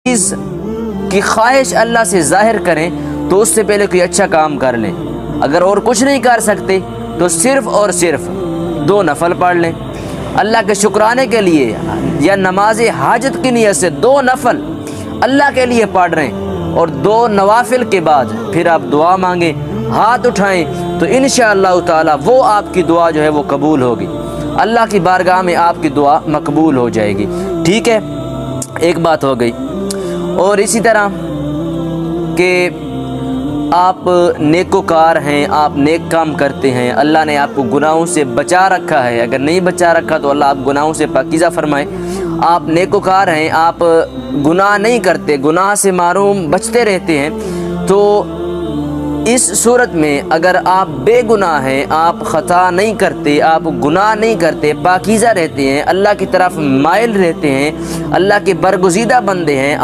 چیز کی خواہش اللہ سے ظاہر کریں تو اس سے پہلے کوئی اچھا کام کر لیں۔ اگر اور کچھ نہیں کر سکتے تو صرف اور صرف 2 نفل پڑھ لیں اللہ کے شکرانے کے لیے، یا نماز حاجت کی نیت سے 2 نفل اللہ کے لیے پڑھ رہے ہیں، اور 2 نوافل کے بعد پھر آپ دعا مانگیں، ہاتھ اٹھائیں تو انشاءاللہ تعالی وہ آپ کی دعا جو ہے وہ قبول ہوگی، اللہ کی بارگاہ میں آپ کی دعا مقبول ہو جائے گی۔ ٹھیک ہے، ایک بات ہو گئی۔ اور اسی طرح کہ آپ نیکوکار ہیں، آپ نیک کام کرتے ہیں، اللہ نے آپ کو گناہوں سے بچا رکھا ہے، اگر نہیں بچا رکھا تو اللہ آپ گناہوں سے پاکیزہ فرمائے۔ آپ نیکوکار ہیں، آپ گناہ نہیں کرتے، گناہ سے معروم بچتے رہتے ہیں، تو اس صورت میں اگر آپ بے گناہ ہیں، آپ خطا نہیں کرتے، آپ گناہ نہیں کرتے، پاکیزہ رہتے ہیں، اللہ کی طرف مائل رہتے ہیں، اللہ کے برگزیدہ بندے ہیں،